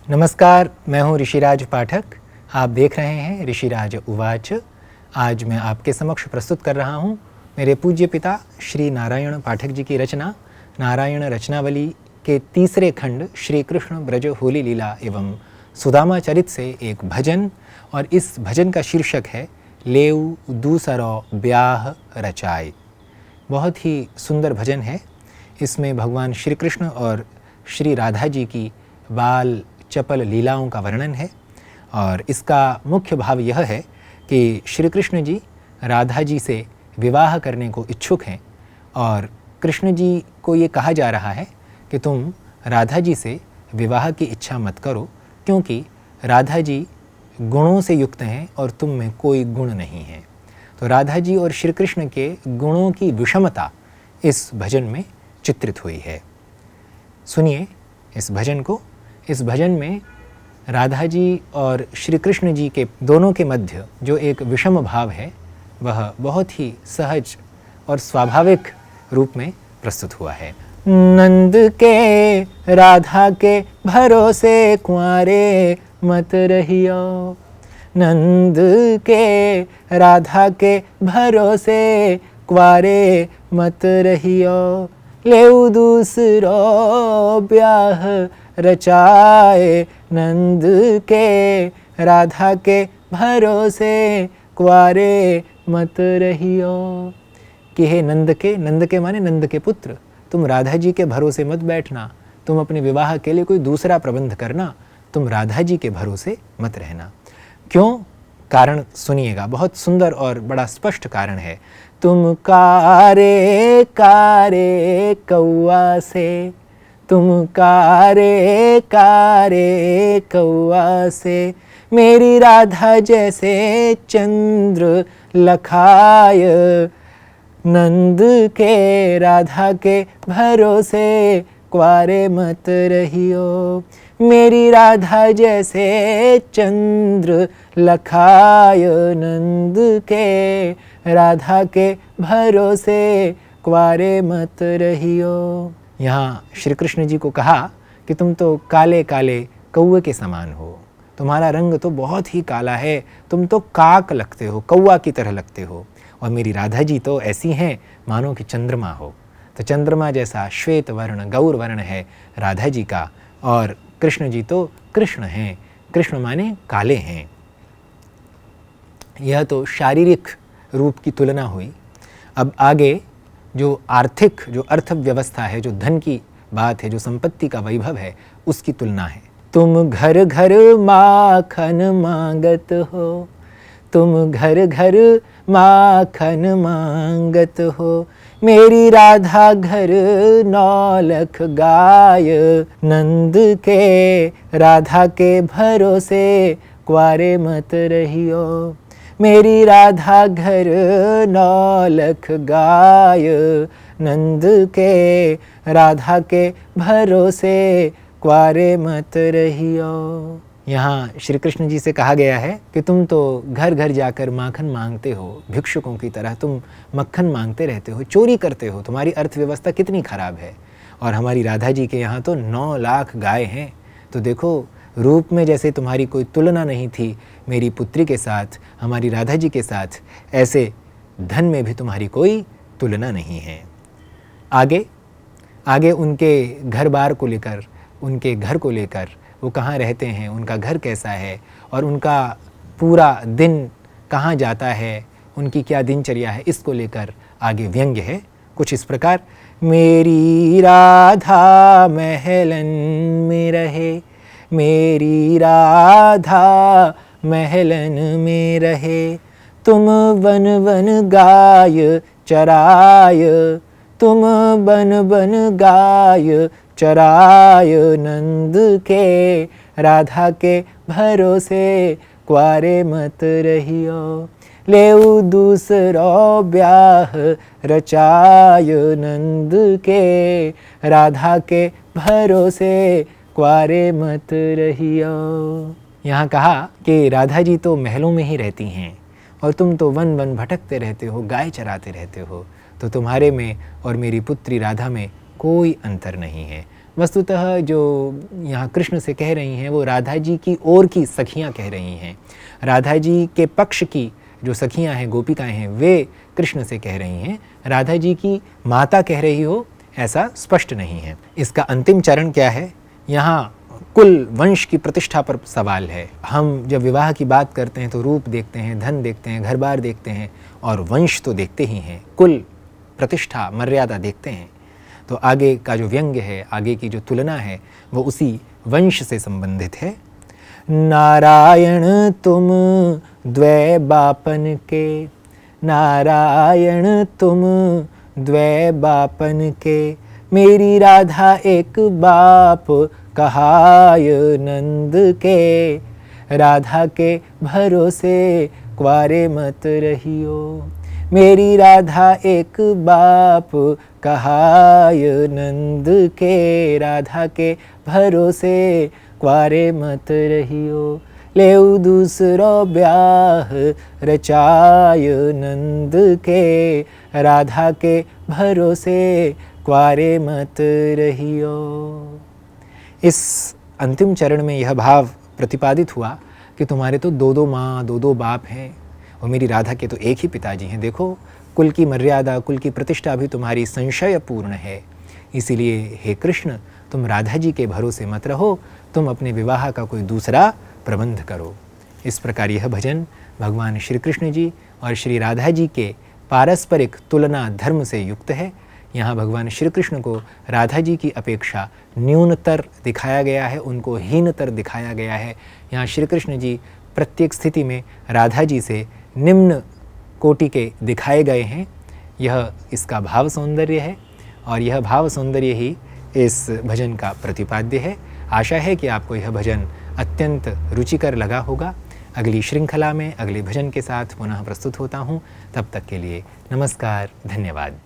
नमस्कार, मैं हूँ ऋषिराज पाठक। आप देख रहे हैं ऋषिराज उवाच। आज मैं आपके समक्ष प्रस्तुत कर रहा हूँ मेरे पूज्य पिता श्री नारायण पाठक जी की रचना नारायण रचनावली के तीसरे खंड श्री कृष्ण ब्रज होली लीला एवं सुदामा चरित से एक भजन, और इस भजन का शीर्षक है लेऊ दूसरो ब्याह रचाए। बहुत ही सुंदर भजन है। इसमें भगवान श्री कृष्ण और श्री राधा जी की बाल चपल लीलाओं का वर्णन है, और इसका मुख्य भाव यह है कि श्री कृष्ण जी राधा जी से विवाह करने को इच्छुक हैं, और कृष्ण जी को ये कहा जा रहा है कि तुम राधा जी से विवाह की इच्छा मत करो, क्योंकि राधा जी गुणों से युक्त हैं और तुम में कोई गुण नहीं है। तो राधा जी और श्री कृष्ण के गुणों की विषमता इस भजन में चित्रित हुई है। सुनिए इस भजन को। इस भजन में राधा जी और श्री कृष्ण जी के दोनों के मध्य जो एक विषम भाव है, वह बहुत ही सहज और स्वाभाविक रूप में प्रस्तुत हुआ है। नंद के राधा के भरोसे कुंवारे मत रहियो, नंद के राधा के भरोसे कुंवारे मत रहियो, लेऊ दूसरो ब्याह रचाए, नंद के राधा के भरोसे कुंवारे मत रहियो। कि हे नंद के माने नंद के पुत्र, तुम राधा जी के भरोसे मत बैठना, तुम अपने विवाह के लिए कोई दूसरा प्रबंध करना, तुम राधा जी के भरोसे मत रहना। क्यों? कारण सुनिएगा, बहुत सुंदर और बड़ा स्पष्ट कारण है। तुम कारे कारे कौआ से, तुम कारे कारे कौआ से, मेरी राधा जैसे चंद्र लखाय, नंद के राधा के भरोसे कुंवारे मत रहियो, मेरी राधा जैसे चंद्र लखाय, नंद के राधा के भरोसे कुंवारे मत रहियो। यहाँ श्री कृष्ण जी को कहा कि तुम तो काले काले कौवे के समान हो, तुम्हारा रंग तो बहुत ही काला है, तुम तो काक लगते हो, कौवा की तरह लगते हो, और मेरी राधा जी तो ऐसी हैं मानो कि चंद्रमा हो। तो चंद्रमा जैसा श्वेत वर्ण गौर वर्ण है राधा जी का, और कृष्ण जी तो कृष्ण हैं, कृष्ण माने काले हैं। यह तो शारीरिक रूप की तुलना हुई। अब आगे जो आर्थिक, जो अर्थव्यवस्था है, जो धन की बात है, जो संपत्ति का वैभव है, उसकी तुलना है। तुम घर घर माखन मांगत हो, तुम घर घर माखन मांगत हो, मेरी राधा घर 9 लाख गाय, नंद के राधा के भरोसे कुंवारे मत रहियो, मेरी राधा घर 9 लाख गाय, नंद के राधा के भरोसे कुंवारे मत रहियो। यहाँ श्री कृष्ण जी से कहा गया है कि तुम तो घर घर जाकर माखन मांगते हो, भिक्षुकों की तरह तुम मक्खन मांगते रहते हो, चोरी करते हो, तुम्हारी अर्थव्यवस्था कितनी खराब है, और हमारी राधा जी के यहाँ तो 9 लाख गाय हैं। तो देखो, रूप में जैसे तुम्हारी कोई तुलना नहीं थी मेरी पुत्री के साथ, हमारी राधा जी के साथ, ऐसे धन में भी तुम्हारी कोई तुलना नहीं है। आगे उनके घर बार को लेकर, उनके घर को लेकर, वो कहाँ रहते हैं, उनका घर कैसा है, और उनका पूरा दिन कहाँ जाता है, उनकी क्या दिनचर्या है, इसको लेकर आगे व्यंग्य है कुछ इस प्रकार। मेरी राधा महलन में रहे, मेरी राधा महलन में रहे, तुम वन वन गाय चराय, तुम बन बन गाय चराय, नंद के राधा के भरोसे कुंवारे मत रहियो, लेऊ दूसरो ब्याह रचाय, नंद के राधा के भरोसे कुंवारे मत रहियो। यहाँ कहा कि राधा जी तो महलों में ही रहती हैं और तुम तो वन वन भटकते रहते हो, गाय चराते रहते हो, तो तुम्हारे में और मेरी पुत्री राधा में कोई अंतर नहीं है। वस्तुतः जो यहाँ कृष्ण से कह रही हैं वो राधा जी की ओर की सखियाँ कह रही हैं। राधा जी के पक्ष की जो सखियाँ हैं, गोपिकाएं हैं, वे कृष्ण से कह रही हैं। राधा जी की माता कह रही हो ऐसा स्पष्ट नहीं है। इसका अंतिम चरण क्या है? यहाँ कुल वंश की प्रतिष्ठा पर सवाल है। हम जब विवाह की बात करते हैं तो रूप देखते हैं, धन देखते हैं, घर बार देखते हैं और वंश तो देखते ही हैं, कुल प्रतिष्ठा मर्यादा देखते हैं। तो आगे का जो व्यंग्य है, आगे की जो तुलना है, वो उसी वंश से संबंधित है। नारायण तुम द्वै बापन के, नारायण तुम द्वै बापन के, मेरी राधा एक बाप कहाय नंद के, राधा के भरोसे क्वारे मत रहियो, मेरी राधा एक बाप कहाय नंद के, राधा के भरोसे क्वारे मत रहियो, लेउ दूसरो ब्याह रचाय नंद के, राधा के भरोसे क्वारे मत रहियो। इस अंतिम चरण में यह भाव प्रतिपादित हुआ कि तुम्हारे तो दो दो माँ, दो दो बाप हैं और मेरी राधा के तो एक ही पिताजी हैं। देखो, कुल की मर्यादा, कुल की प्रतिष्ठा भी तुम्हारी संशयपूर्ण है। इसीलिए हे कृष्ण, तुम राधा जी के भरोसे मत रहो, तुम अपने विवाह का कोई दूसरा प्रबंध करो। इस प्रकार यह भजन भगवान श्री कृष्ण जी और श्री राधा जी के पारस्परिक तुलना धर्म से युक्त है। यहाँ भगवान श्री कृष्ण को राधा जी की अपेक्षा न्यूनतर दिखाया गया है, उनको हीनतर दिखाया गया है। यहाँ श्री कृष्ण जी प्रत्येक स्थिति में राधा जी से निम्न कोटि के दिखाए गए हैं। यह इसका भाव सौंदर्य है और यह भाव सौंदर्य ही इस भजन का प्रतिपाद्य है। आशा है कि आपको यह भजन अत्यंत रुचिकर लगा होगा। अगली श्रृंखला में अगले भजन के साथ पुनः प्रस्तुत होता हूँ। तब तक के लिए नमस्कार, धन्यवाद।